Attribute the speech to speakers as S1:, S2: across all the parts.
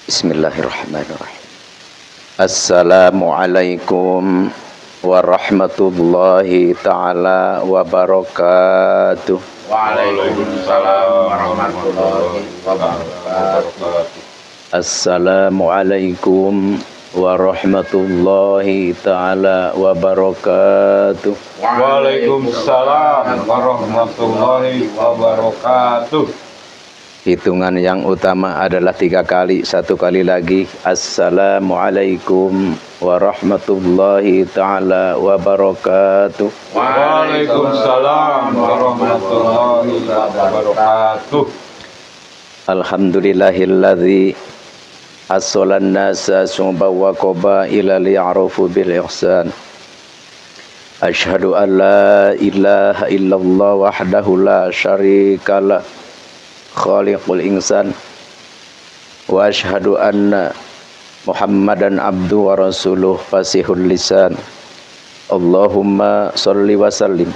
S1: Bismillahirrahmanirrahim. Assalamualaikum warahmatullahi ta'ala wabarakatuh.
S2: Waalaikumsalam warahmatullahi wabarakatuh.
S1: Assalamualaikum warahmatullahi ta'ala wabarakatuh.
S2: Waalaikumsalam warahmatullahi wabarakatuh.
S1: Hitungan yang utama adalah 3 kali. 1 kali lagi. Assalamualaikum warahmatullahi ta'ala wabarakatuh.
S2: Waalaikumsalam warahmatullahi wabarakatuh.
S1: Alhamdulillahilladzi as-solan nasa sumba wa qabaila li'arufu bil ihsan. Asyhadu an la ilaha illallah wahdahu la syarikalah khaliqul insan wa asyhadu anna Muhammadan abdu wa rasuluh fasihul lisan. Allahumma sholli wa sallim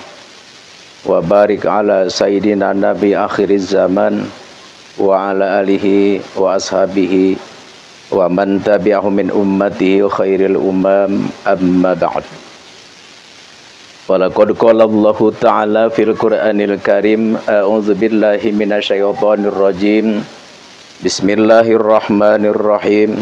S1: wa barik ala sayyidina nabi akhiriz zaman wa ala alihi wa ashabihi wa man tabi'ahum min ummatihi khairil umam amma ba'd. Walaqad qala Allahu ta'ala fil Qur'anil Karim, a'udzu billahi minasyaitonir rajim. Bismillahirrahmanirrahim.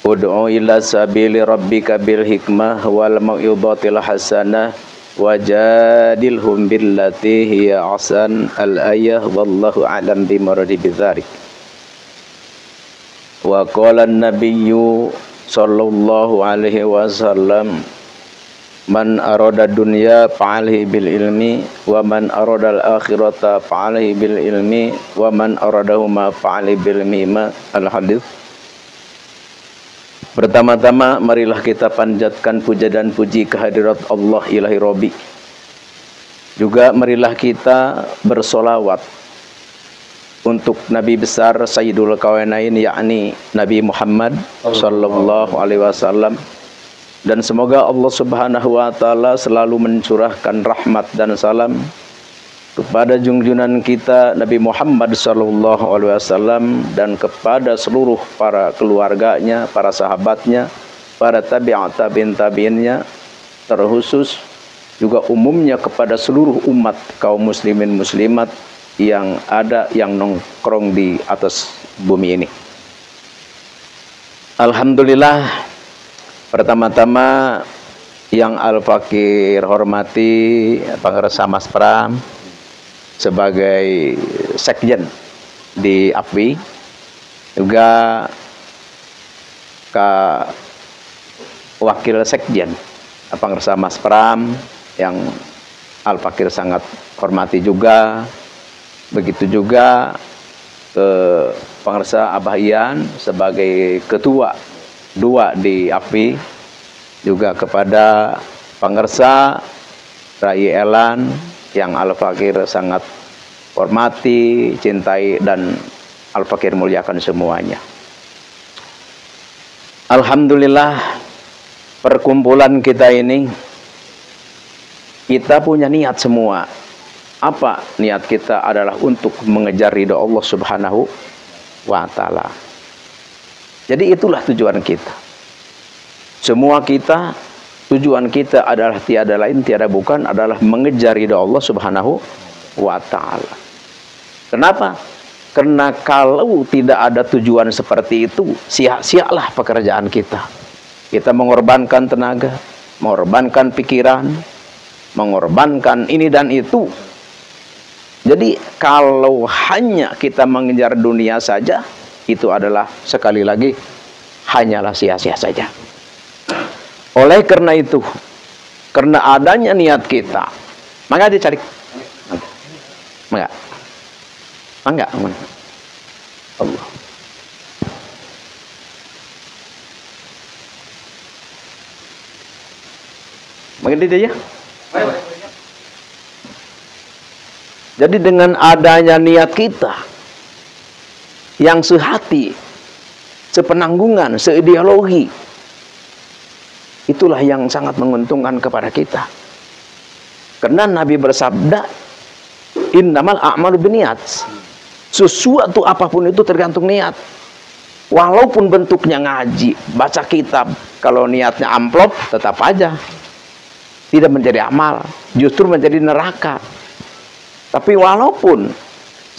S1: Ud'u ila sabili rabbika bil hikmah wal mau'izatil hasanah wajadilhum billati hiya ahsan. Al-ayah wallahu a'lam bimuradi bidzalik. Wa qala an-nabiyyu sallallahu alaihi wasallam, man arada dunya fa'alhi bil ilmi wa man arada al-akhirata fa'alhi bil ilmi wa man aradahuma fa'alhi bil mimma. Al-hadits. Pertama-tama marilah kita panjatkan puja dan puji kehadirat Allah ilahi Rabbi. Juga marilah kita bersolawat untuk Nabi besar Sayyidul Kawainain, yakni Nabi Muhammad sallallahu alaihi wasallam. Dan semoga Allah subhanahu wa ta'ala selalu mencurahkan rahmat dan salam kepada junjunan kita Nabi Muhammad sallallahu alaihi wasallam dan kepada seluruh para keluarganya, para sahabatnya, para tabi'innya, terkhusus juga umumnya kepada seluruh umat kaum muslimin muslimat yang ada, yang nongkrong di atas bumi ini. Alhamdulillah. Pertama-tama yang Al-Fakir hormati Pangresa Mas Pram sebagai sekjen di APWI, juga wakil sekjen Pangresa Mas Pram yang Al-Fakir sangat hormati juga. Begitu juga ke Pangresa Abah Ian sebagai ketua 2 di API, juga kepada Pangresa Rai Elan yang Al-Fakir sangat hormati, cintai, dan Al-Fakir muliakan semuanya. Alhamdulillah, perkumpulan kita ini, kita punya niat semua. Apa niat kita? Adalah untuk mengejar ridha Allah subhanahu wa ta'ala. Jadi itulah tujuan kita. Semua kita, tujuan kita adalah tiada lain, tiada bukan, adalah mengejar ridha Allah subhanahu wa ta'ala. Kenapa? Karena kalau tidak ada tujuan seperti itu, sia-sialah pekerjaan kita. Kita mengorbankan tenaga, mengorbankan pikiran, mengorbankan ini dan itu. Jadi kalau hanya kita mengejar dunia saja, itu adalah sekali lagi hanyalah sia-sia saja. Oleh karena itu, karena adanya niat kita, maka dicari. Enggak. Allah. Mengerti dia ya? Jadi dengan adanya niat kita yang sehati, sepenanggungan, seideologi, itulah yang sangat menguntungkan kepada kita. Karena Nabi bersabda, innamal a'malu binniyat. Sesuatu apapun itu tergantung niat. Walaupun bentuknya ngaji, baca kitab, kalau niatnya amplop, tetap aja tidak menjadi amal, justru menjadi neraka. Tapi walaupun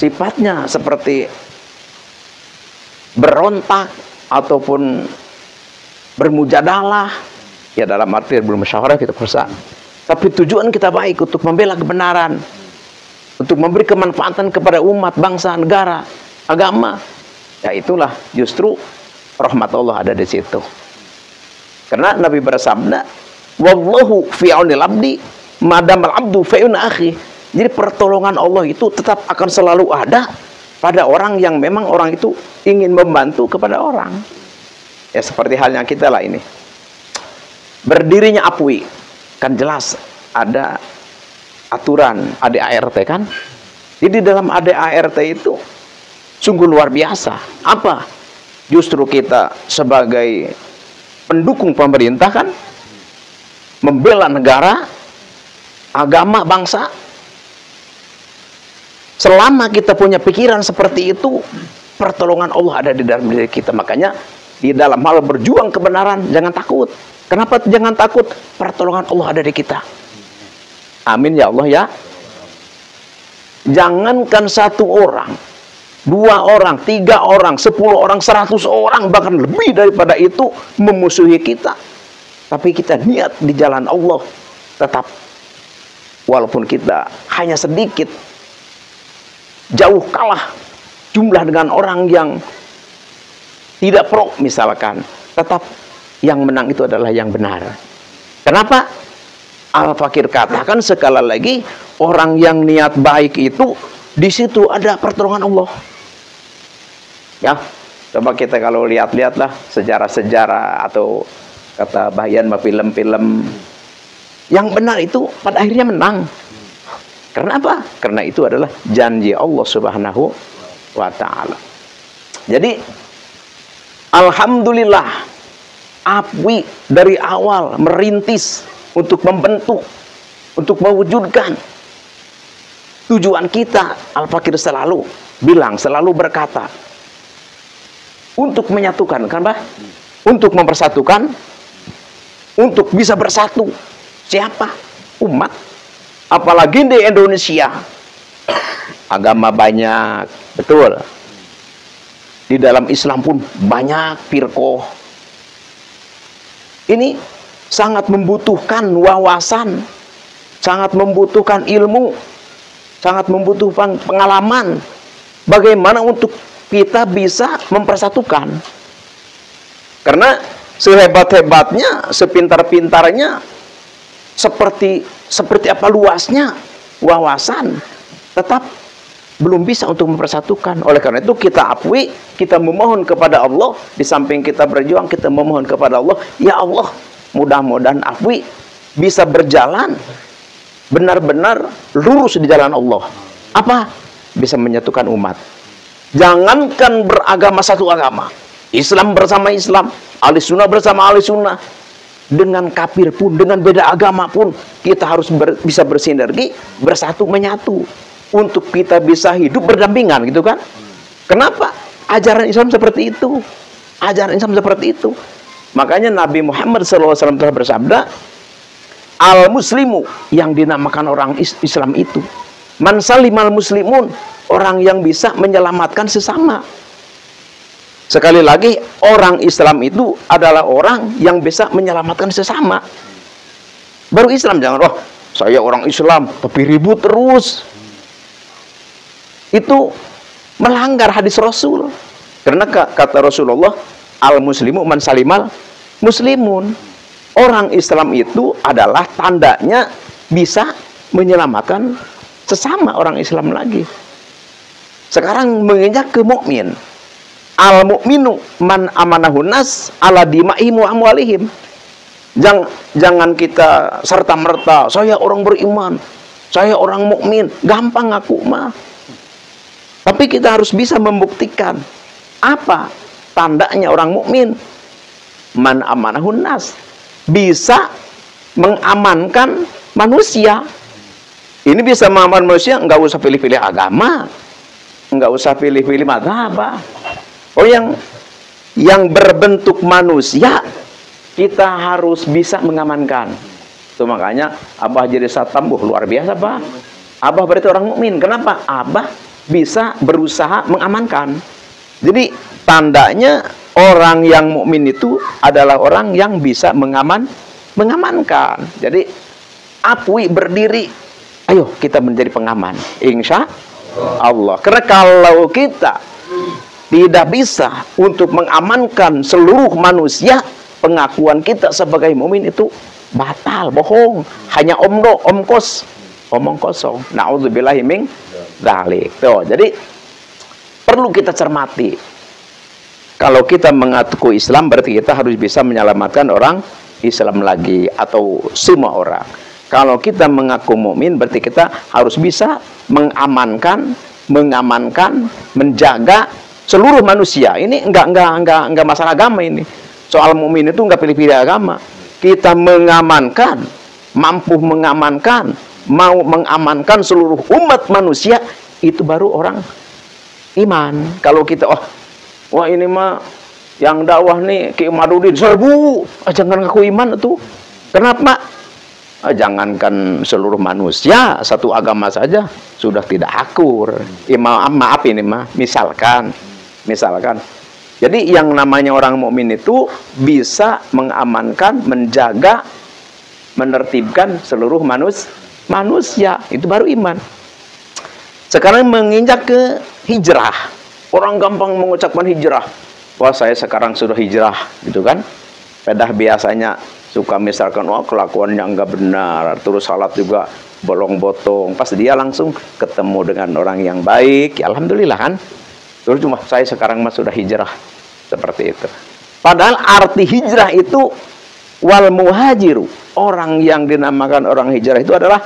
S1: sifatnya seperti berontak ataupun bermujadalah, ya dalam arti bermusyawarah kita berusaha, tapi tujuan kita baik untuk membela kebenaran, untuk memberi kemanfaatan kepada umat, bangsa, negara, agama, ya itulah justru rahmat Allah ada di situ. Karena Nabi bersabda, wallahu fi aunil abdi madamal abdu fi auni akhi. Jadi pertolongan Allah itu tetap akan selalu ada pada orang yang memang orang itu ingin membantu kepada orang. Ya seperti halnya kita lah ini. Berdirinya APWI kan jelas ada aturan ADART kan. Jadi dalam ADART itu sungguh luar biasa. Apa? Justru kita sebagai pendukung pemerintah kan, membela negara, agama, bangsa. Selama kita punya pikiran seperti itu, pertolongan Allah ada di dalam diri kita. Makanya di dalam hal berjuang kebenaran jangan takut. Kenapa jangan takut? Pertolongan Allah ada di kita. Amin ya Allah ya. Jangankan 1 orang, 2 orang, 3 orang, 10 orang, 100 orang, bahkan lebih daripada itu memusuhi kita. Tapi kita niat di jalan Allah, tetap walaupun kita hanya sedikit, jauh kalah jumlah dengan orang yang tidak pro misalkan, tetap yang menang itu adalah yang benar. Kenapa? Al-Fakir katakan sekali lagi, orang yang niat baik itu di situ ada pertolongan Allah. Ya, coba kita kalau lihat-lihatlah sejarah-sejarah atau kata bayan film-film yang benar itu pada akhirnya menang. Karena apa? Karena itu adalah janji Allah Subhanahu wa ta'ala. Jadi alhamdulillah APWI dari awal merintis untuk membentuk, untuk mewujudkan tujuan kita. Al-Fakir selalu bilang, selalu berkata, untuk menyatukan, kan Pak? Untuk mempersatukan, untuk bisa bersatu. Siapa? Umat. Apalagi di Indonesia, agama banyak, betul. Di dalam Islam pun banyak firqah. Ini sangat membutuhkan wawasan, sangat membutuhkan ilmu, sangat membutuhkan pengalaman. Bagaimana untuk kita bisa mempersatukan? Karena sehebat-hebatnya, sepintar-pintarnya, seperti apa luasnya wawasan, tetap belum bisa untuk mempersatukan. Oleh karena itu kita APWI, kita memohon kepada Allah. Di samping kita berjuang, kita memohon kepada Allah, ya Allah, mudah-mudahan APWI bisa berjalan benar-benar lurus di jalan Allah. Apa? Bisa menyatukan umat. Jangankan beragama satu agama, Islam bersama Islam, ahli sunnah bersama ahli sunnah, dengan kafir pun, dengan beda agama pun, kita harus bisa bersinergi, bersatu, menyatu, untuk kita bisa hidup berdampingan, gitu kan? Kenapa? Ajaran Islam seperti itu. Ajaran Islam seperti itu. Makanya Nabi Muhammad SAW telah bersabda, al-muslimu, yang dinamakan orang Islam itu, man salimal muslimun, orang yang bisa menyelamatkan sesama. Sekali lagi, orang Islam itu adalah orang yang bisa menyelamatkan sesama. Baru Islam, jangan, oh saya orang Islam tapi ribut terus. Itu melanggar hadis Rasul. Karena kata Rasulullah, al-muslimu man salimal muslimun. Orang Islam itu adalah tandanya bisa menyelamatkan sesama orang Islam lagi. Sekarang menginjak ke mukmin. Al-mu'minu man amanahun nas ala dima'ihim wa amwalihim. Jangan kita serta-merta, saya orang beriman, saya orang mukmin, gampang ngaku mah. Tapi kita harus bisa membuktikan apa tandanya orang mukmin. Man amanahun nas, bisa mengamankan manusia. Ini bisa mengamankan manusia, nggak usah pilih-pilih agama. nggak usah pilih-pilih mazhab. Oh, yang berbentuk manusia kita harus bisa mengamankan. Itu makanya Abah jadi satpam, luar biasa, Pak. Abah berarti orang mukmin. Kenapa? Abah bisa berusaha mengamankan. Jadi tandanya orang yang mukmin itu adalah orang yang bisa mengamankan. Jadi Apui berdiri, ayo kita menjadi pengaman, insya Allah. Karena kalau kita tidak bisa untuk mengamankan seluruh manusia, pengakuan kita sebagai mukmin itu batal, bohong, hanya omong kosong. Na'udzubillahi min dzalik. Tuh, jadi perlu kita cermati. Kalau kita mengaku Islam berarti kita harus bisa menyelamatkan orang Islam lagi atau semua orang. Kalau kita mengaku mukmin berarti kita harus bisa mengamankan, menjaga seluruh manusia. Ini enggak masalah agama ini. Soal mukmin itu enggak pilih-pilih agama. Kita mengamankan, mampu mengamankan, mau mengamankan seluruh umat manusia, itu baru orang iman. Kalau kita wah ini mah yang dakwah nih Ki Umaruddin 1000, jangan ngaku iman itu. Kenapa? Jangankan seluruh manusia, satu agama saja sudah tidak akur. Maaf ini mah misalkan. Jadi yang namanya orang mukmin itu bisa mengamankan, menjaga, menertibkan seluruh manusia. Itu baru iman. Sekarang menginjak ke hijrah. Orang gampang mengucapkan hijrah. Wah, saya sekarang sudah hijrah, gitu kan? Padahal biasanya suka misalkan, wah kelakuannya enggak benar, terus salat juga bolong-botong. Pas dia langsung ketemu dengan orang yang baik, ya alhamdulillah kan. Terus cuma saya sekarang mah sudah hijrah, seperti itu. Padahal arti hijrah itu wal muhajiru, orang yang dinamakan orang hijrah itu adalah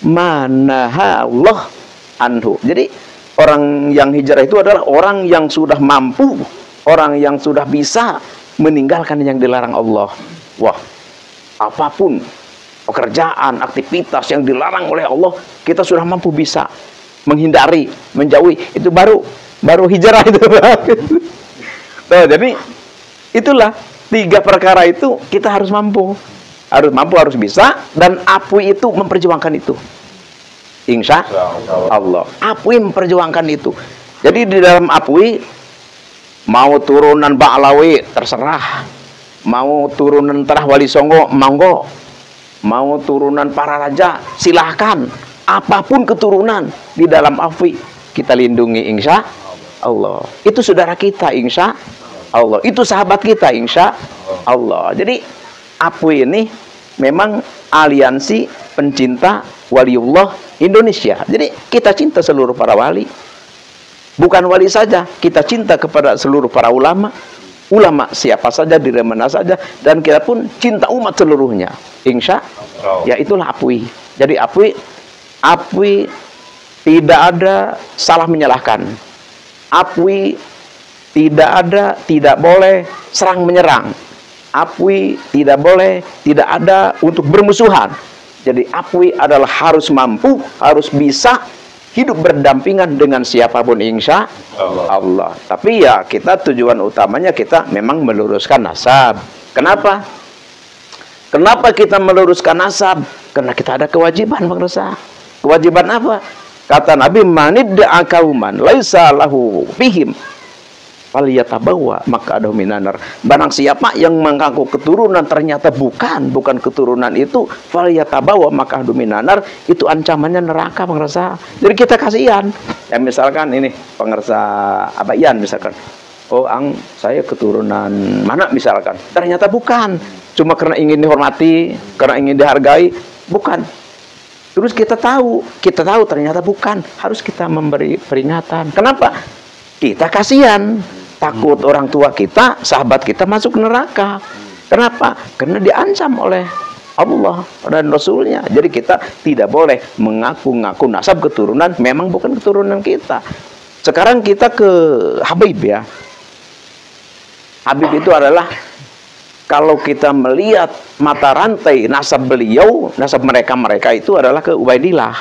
S1: manahallah anhu. Jadi orang yang hijrah itu adalah orang yang sudah mampu, orang yang sudah bisa meninggalkan yang dilarang Allah. Wah, apapun pekerjaan, aktivitas yang dilarang oleh Allah, kita sudah mampu bisa menghindari, menjauhi. Itu baru hijrah itu. Nah, jadi itulah 3 perkara itu kita harus mampu, harus bisa, dan Apui itu memperjuangkan itu. Insya Allah, Apui memperjuangkan itu. Jadi di dalam Apui mau turunan Ba'lawi terserah, mau turunan Terah Wali Songo monggo, mau turunan para raja silahkan, apapun keturunan di dalam Apui kita lindungi insya Allah. Itu saudara kita insya Allah, itu sahabat kita insya Allah. Jadi Apui ini memang aliansi pencinta waliullah Indonesia. Jadi kita cinta seluruh para wali. Bukan wali saja, kita cinta kepada seluruh para ulama siapa saja, dari mana saja, dan kita pun cinta umat seluruhnya. Insya ya itulah Apui. Jadi Apui tidak ada salah menyalahkan. Apui tidak boleh serang menyerang. Apui tidak ada untuk bermusuhan. Jadi Apui adalah harus mampu, harus bisa hidup berdampingan dengan siapapun insya Allah. Tapi ya kita tujuan utamanya kita memang meluruskan nasab. Kenapa? Kenapa kita meluruskan nasab? Karena kita ada kewajiban, Bang Resa. Kewajiban apa? Kata Nabi, manidda'a qauman laisa lahu bihim falyatabawa maq'adahu minan nar. Barang siapa yang mengaku keturunan ternyata bukan keturunan itu, falyatabawa maq'adahu minan nar, itu ancamannya neraka, pengersa. Jadi kita kasihan. Ya misalkan ini pengersa Abayan misalkan. Oh, saya keturunan mana misalkan. Ternyata bukan. Cuma karena ingin dihormati, karena ingin dihargai, bukan. Terus kita tahu ternyata bukan. Harus kita memberi peringatan. Kenapa? Kita kasihan. Takut orang tua kita, sahabat kita masuk neraka. Kenapa? Karena diancam oleh Allah dan Rasulnya. Jadi kita tidak boleh mengaku-ngaku nasab keturunan, memang bukan keturunan kita. Sekarang kita ke Habib ya. Habib itu adalah, kalau kita melihat mata rantai nasab beliau, nasab mereka itu adalah ke Ubaidillah.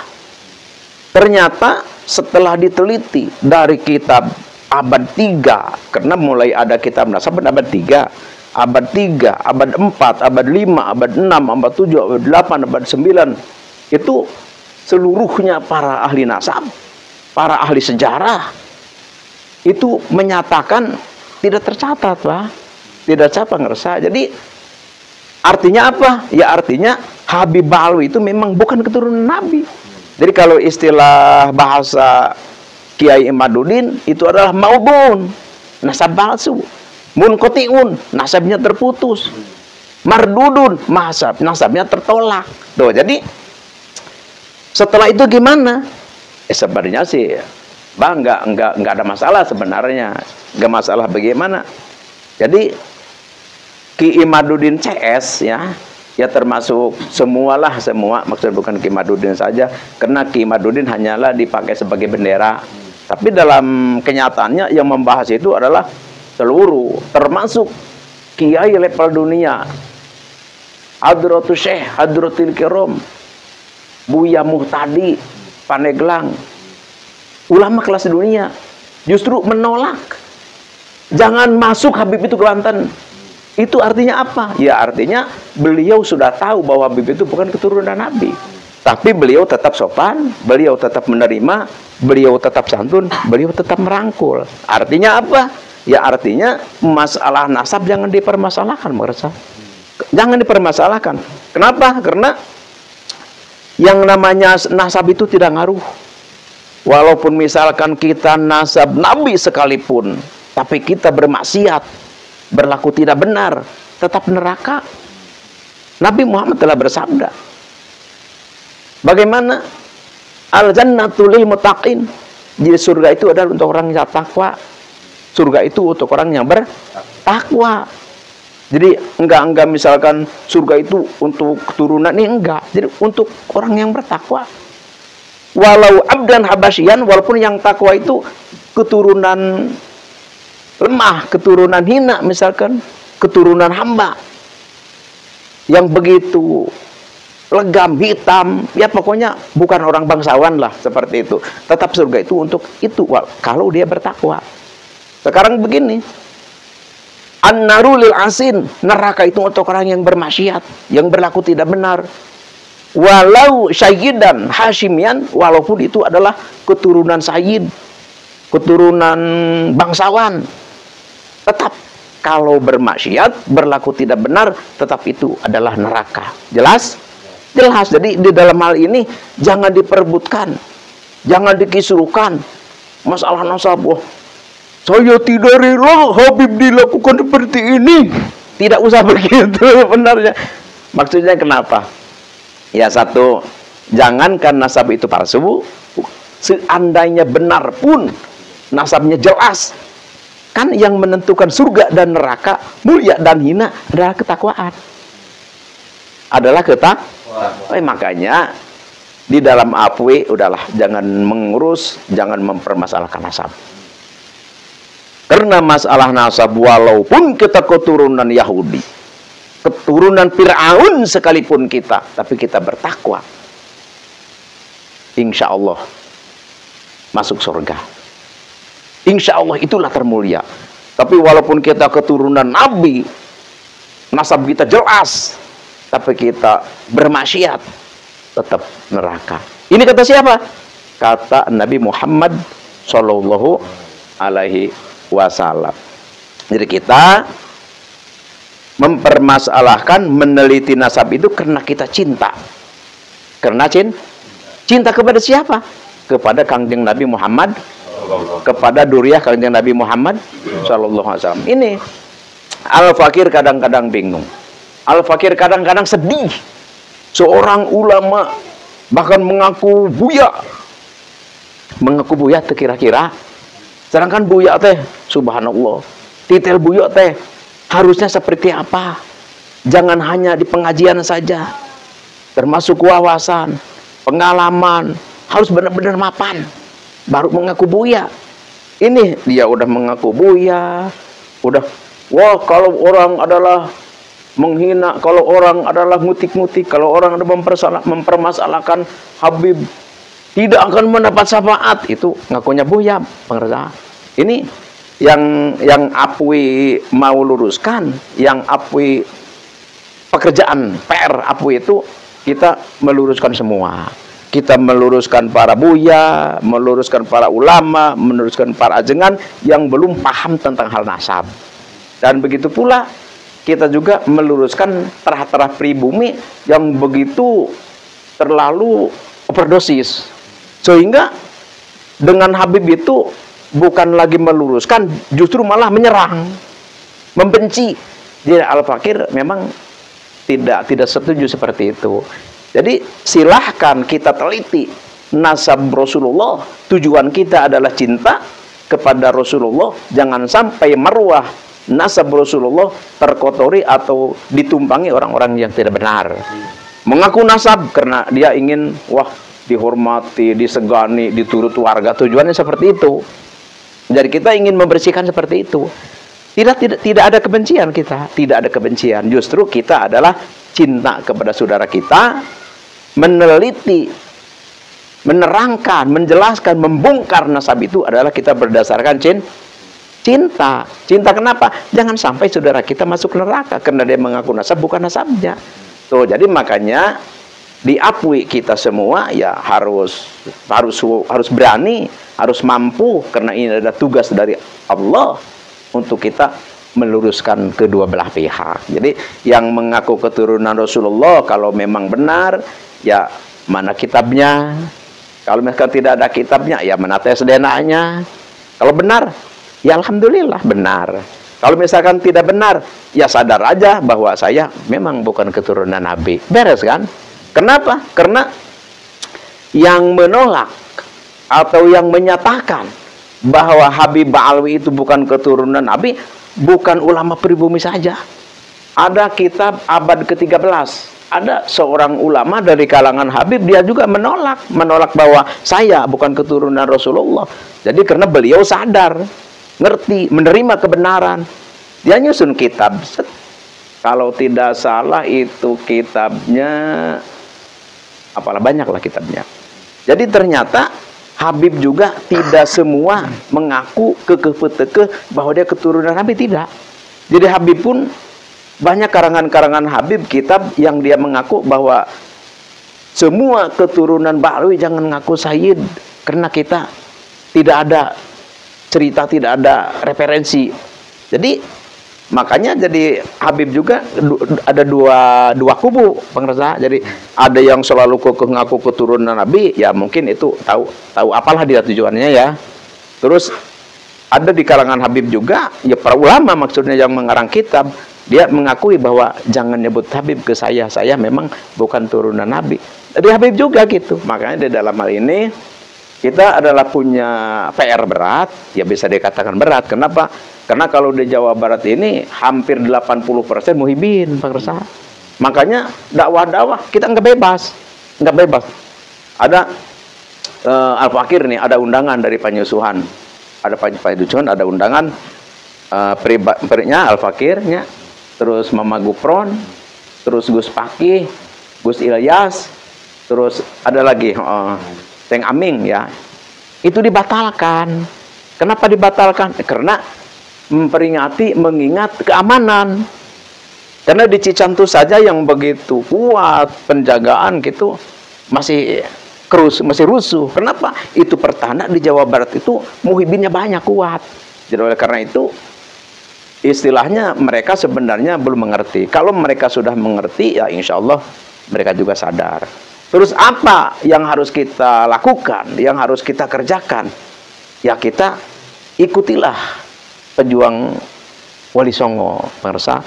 S1: Ternyata setelah diteliti dari kitab abad 3, karena mulai ada kitab nasab abad 3, abad 3, abad 4, abad 5, abad 6, abad 7, abad 8, abad 9, itu seluruhnya para ahli nasab, para ahli sejarah itu menyatakan tidak tercatat, Pak. Tidak capang ngerasa. Jadi artinya apa? Ya artinya Habib Ba'alwi itu memang bukan keturunan Nabi. Jadi kalau istilah bahasa Kiai Imaduddin itu adalah maudun, nasab palsu. Munqati'un, nasabnya terputus. Mardudun, nasabnya tertolak. Tuh, jadi setelah itu gimana? Sebenarnya sih Bang, enggak ada masalah sebenarnya. Enggak masalah bagaimana. Jadi Ki Imaduddin CS ya termasuk semua, maksud bukan Ki Imaduddin saja, karena Ki Imaduddin hanyalah dipakai sebagai bendera. Tapi dalam kenyataannya yang membahas itu adalah seluruh, termasuk kiai level dunia. Hadratus Syekh, Hadratul Kiram, Buya Muhtadi, Paneglang, ulama kelas dunia justru menolak. Jangan masuk Habib itu ke Banten. Itu artinya apa? Ya artinya beliau sudah tahu bahwa Habib itu bukan keturunan Nabi. Tapi beliau tetap sopan, beliau tetap menerima, beliau tetap santun, beliau tetap merangkul. Artinya apa? Ya artinya masalah nasab jangan dipermasalahkan, merasa. Jangan dipermasalahkan. Kenapa? Karena yang namanya nasab itu tidak ngaruh. Walaupun misalkan kita nasab Nabi sekalipun, tapi kita bermaksiat, berlaku tidak benar, tetap neraka. Nabi Muhammad telah bersabda, bagaimana? Al-jannatu lil muttaqin. Jadi surga itu adalah untuk orang yang takwa. Surga itu untuk orang yang bertakwa. Jadi enggak misalkan surga itu untuk keturunan ini, enggak. Jadi untuk orang yang bertakwa. Walau abdan habasyian, walaupun yang takwa itu keturunan lemah, keturunan hina, misalkan keturunan hamba yang begitu legam, hitam, ya pokoknya bukan orang bangsawan lah, seperti itu. Tetap surga itu untuk itu kalau dia bertakwa. Sekarang begini, an-naru lil asin, neraka itu untuk orang yang bermaksiat, yang berlaku tidak benar. Walau sayyidan hashimian, walaupun itu adalah keturunan sayyid, keturunan bangsawan, tetap kalau bermaksiat, berlaku tidak benar, tetap itu adalah neraka. Jelas? Jelas. Jadi di dalam hal ini jangan diperebutkan, jangan dikisruhkan masalah nasab. Saya tidak rela Habib dilakukan seperti ini. Tidak usah begitu benarnya. Maksudnya kenapa? Ya satu, jangankan nasab itu palsu, seandainya benar pun nasabnya jelas, kan yang menentukan surga dan neraka, mulia dan hina adalah ketakwaan. Adalah ketakwaan. Makanya di dalam afwi udahlah, jangan mengurus, jangan mempermasalahkan nasab. Karena masalah nasab, walaupun kita keturunan Yahudi, keturunan Fir'aun sekalipun kita, tapi kita bertakwa, insya Allah masuk surga. Insya Allah itulah termulia. Tapi walaupun kita keturunan Nabi, nasab kita jelas, tapi kita bermaksiat, tetap neraka. Ini kata siapa? Kata Nabi Muhammad Sallallahu Alaihi Wasallam. Jadi kita mempermasalahkan, meneliti nasab itu karena kita cinta. Karena cinta kepada siapa? Kepada Kangjeng Nabi Muhammad, kepada duriyah Kangjeng Nabi Muhammad Sallallahu Alaihi Wasallam. Ini Al-Fakir kadang-kadang bingung. Al-Fakir kadang-kadang sedih. Seorang ulama bahkan mengaku buya. Mengaku buya kira-kira. Sedangkan buya teh, subhanallah, titel buya teh harusnya seperti apa? Jangan hanya di pengajian saja. Termasuk wawasan, pengalaman, harus benar-benar mapan. Baru mengaku buya. Ini dia udah mengaku buya, udah, wah kalau orang adalah menghina, kalau orang adalah ngutik-ngutik, kalau orang ada mempermasalahkan Habib tidak akan mendapat syafaat. Itu ngakunya Buya, pengersa. Ini yang Apui mau luruskan, yang Apui pekerjaan PR Apui itu kita meluruskan semua. Kita meluruskan para buya, meluruskan para ulama, meluruskan para ajengan yang belum paham tentang hal nasab. Dan begitu pula kita juga meluruskan terah-terah pribumi yang begitu terlalu overdosis. Sehingga dengan Habib itu bukan lagi meluruskan, justru malah menyerang, membenci. Jadi Al-Fakir memang tidak setuju seperti itu. Jadi silahkan kita teliti nasab Rasulullah. Tujuan kita adalah cinta kepada Rasulullah. Jangan sampai marwah nasab Rasulullah terkotori atau ditumpangi orang-orang yang tidak benar. Mengaku nasab karena dia ingin dihormati, disegani, diturut warga. Tujuannya seperti itu. Jadi kita ingin membersihkan seperti itu. Tidak ada kebencian kita, tidak ada kebencian. Justru kita adalah cinta kepada saudara kita, meneliti, menerangkan, menjelaskan, membongkar nasab itu adalah kita berdasarkan cinta. Cinta kenapa? Jangan sampai saudara kita masuk neraka karena dia mengaku nasab bukan nasabnya. Tuh, jadi makanya diakui kita semua ya harus berani, harus mampu, karena ini adalah tugas dari Allah untuk kita meluruskan kedua belah pihak. Jadi yang mengaku keturunan Rasulullah kalau memang benar, ya mana kitabnya. Kalau misalkan tidak ada kitabnya, ya mana tes DNA-nya. Kalau benar, ya alhamdulillah benar. Kalau misalkan tidak benar, ya sadar aja bahwa saya memang bukan keturunan Nabi. Beres kan? Kenapa? Karena yang menolak atau yang menyatakan bahwa Habib Ba'alwi itu bukan keturunan Nabi, bukan ulama pribumi saja. Ada kitab abad ke-13. Ada seorang ulama dari kalangan Habib, dia juga menolak bahwa saya bukan keturunan Rasulullah. Jadi karena beliau sadar, ngerti, menerima kebenaran, dia nyusun kitab. Kalau tidak salah itu kitabnya, apalah banyaklah kitabnya. Jadi ternyata Habib juga tidak semua mengaku kekeh bahwa dia keturunan Nabi, tidak. Jadi Habib pun banyak karangan-karangan Habib kitab yang dia mengaku bahwa semua keturunan Ba'alwi jangan ngaku Sayyid, karena kita tidak ada cerita, tidak ada referensi. Jadi makanya jadi Habib juga ada dua kubu, pengersa. Jadi ada yang selalu ngaku keturunan Nabi, ya mungkin itu tahu apalah dia tujuannya ya. Terus ada di kalangan Habib juga, ya para ulama maksudnya yang mengarang kitab, dia mengakui bahwa jangan nyebut Habib ke saya memang bukan turunan Nabi. Jadi Habib juga gitu. Makanya di dalam hal ini kita adalah punya PR berat, ya bisa dikatakan berat. Kenapa? Karena kalau di Jawa Barat ini hampir 80% muhibin, pengersa. Makanya dakwah-dakwah kita nggak bebas. Ada Al-Fakir nih, ada undangan dari penyusuhan. Ada penyusuhan, ada undangan pribadinya Al-Fakirnya, terus Mama Gupron, terus Gus Paki, Gus Ilyas, terus ada lagi Teng Aming ya. Itu dibatalkan. Kenapa dibatalkan? Karena memperingati, mengingat keamanan. Karena di Cicantu saja yang begitu kuat penjagaan gitu masih rusuh. Kenapa? Itu pertanda di Jawa Barat itu muhibinnya banyak, kuat. Jadi oleh karena itu istilahnya mereka sebenarnya belum mengerti. Kalau mereka sudah mengerti, ya insya Allah mereka juga sadar. Terus apa yang harus kita lakukan, yang harus kita kerjakan? Ya kita ikutilah pejuang Wali Songo, pemirsa.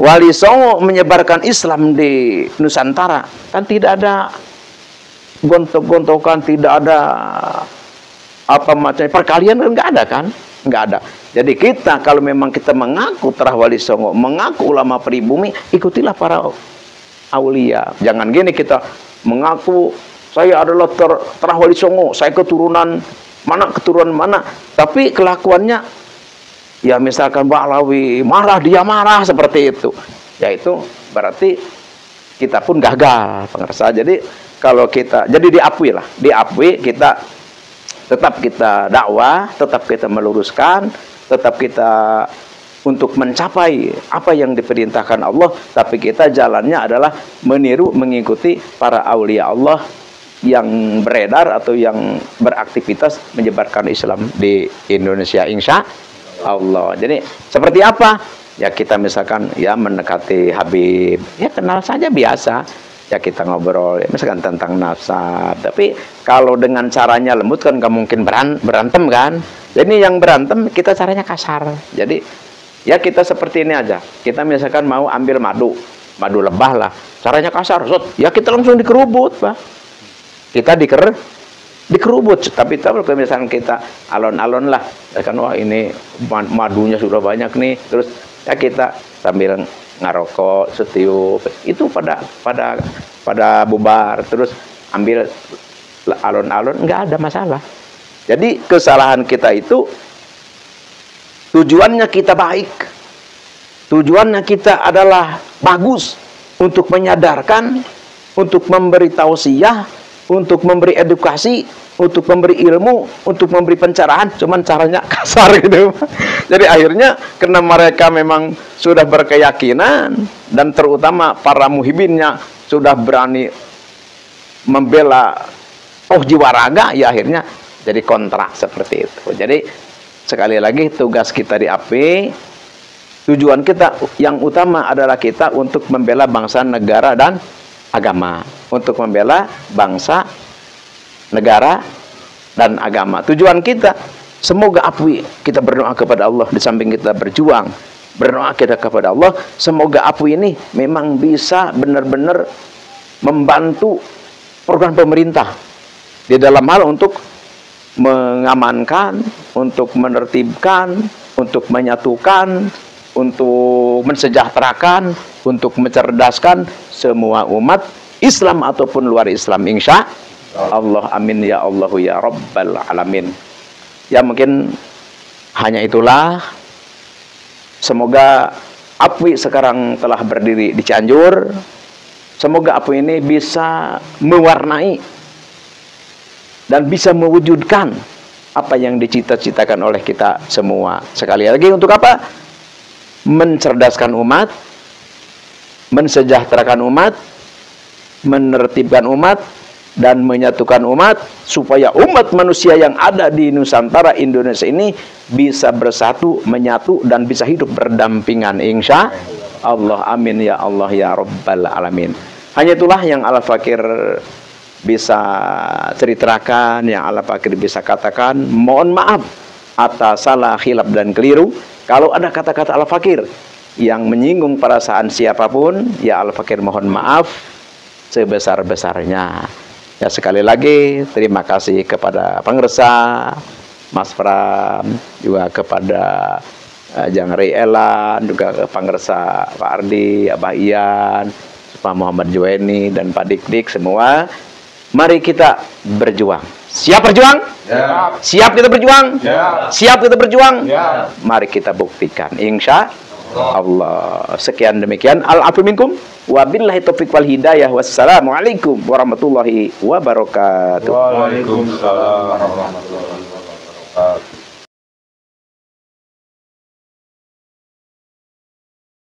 S1: Wali Songo menyebarkan Islam di Nusantara, kan tidak ada gontok-gontokan, tidak ada apa macam perkalian, nggak ada kan? Nggak ada. Jadi kita kalau memang kita mengaku terah Wali Songo, mengaku ulama pribumi, ikutilah para aulia. Jangan gini kita mengaku saya adalah terah Wali Songo, saya keturunan mana, tapi kelakuannya ya misalkan Ba'alawi marah, dia marah seperti itu. Ya itu berarti kita pun gagal, pengersa. Jadi kalau kita jadi diakui kita tetap kita dakwah, tetap kita meluruskan, tetap kita untuk mencapai apa yang diperintahkan Allah, tapi kita jalannya adalah meniru, mengikuti para aulia Allah yang beredar atau yang beraktivitas menyebarkan Islam di Indonesia, insya Allah. Jadi seperti apa? Ya kita misalkan ya mendekati Habib, ya kenal saja biasa, ya kita ngobrol, ya, misalkan tentang nasab. Tapi kalau dengan caranya lembut kan nggak mungkin berantem kan. Jadi yang berantem kita caranya kasar. Jadi ya kita seperti ini aja. Kita misalkan mau ambil madu lebah lah, caranya kasar, ya kita langsung dikerubut, Pak. Kita dikerubut. Tapi kalau misalkan kita alon-alon lah, ya kan wah ini madunya sudah banyak nih, terus ya kita sambil ngarokok, setiup, itu pada bubar, terus ambil alon-alon, nggak ada masalah. Jadi kesalahan kita itu tujuannya kita baik, tujuannya kita adalah bagus untuk menyadarkan, untuk memberi tausiah, untuk memberi edukasi, untuk memberi ilmu, untuk memberi pencerahan, cuman caranya kasar gitu. Jadi akhirnya karena mereka memang sudah berkeyakinan dan terutama para muhibinnya sudah berani membela jiwa raga, ya akhirnya jadi kontrak seperti itu. Jadi sekali lagi tugas kita di AP, tujuan kita yang utama adalah kita untuk membela bangsa, negara, dan agama. Untuk membela bangsa, negara, dan agama. Tujuan kita, semoga APWI, kita berdoa kepada Allah di samping kita berjuang, berdoa kita kepada Allah, semoga APWI ini memang bisa benar-benar membantu program pemerintah di dalam hal untuk mengamankan, untuk menertibkan, untuk menyatukan, untuk mensejahterakan, untuk mencerdaskan semua umat Islam ataupun luar Islam, insya Allah. Amin ya Allahu ya Rabbal Alamin. Ya mungkin hanya itulah. Semoga APWI sekarang telah berdiri di Cianjur. Semoga APWI ini bisa mewarnai dan bisa mewujudkan apa yang dicita-citakan oleh kita semua. Sekali lagi, untuk apa? Mencerdaskan umat, mensejahterakan umat, menertibkan umat, dan menyatukan umat, supaya umat manusia yang ada di Nusantara Indonesia ini bisa bersatu, menyatu, dan bisa hidup berdampingan, insya Allah. Amin ya Allah ya Rabbal Alamin. Hanya itulah yang Al-Fakir bisa ceritakan, yang Al-Fakir bisa katakan. Mohon maaf atas salah, khilaf, dan keliru. Kalau ada kata-kata Al-Fakir yang menyinggung perasaan siapapun, ya Al-Fakir mohon maaf sebesar-besarnya. Ya sekali lagi terima kasih kepada pengresa Mas Pram, juga kepada Jang Rey Elan, juga ke pengresa Pak Ardi, Abah Ian, Pak Muhammad Juweni, dan Pak Dik-Dik semua. Mari kita berjuang. Siap berjuang? Ya. Siap kita berjuang? Ya. Siap kita berjuang? Ya. Mari kita buktikan, insya Allah. Sekian demikian. Al-afu minkum. Wabillahi taufiq wal hidayah. Wassalamualaikum warahmatullahi wabarakatuh.
S2: Waalaikumsalam warahmatullahi wabarakatuh.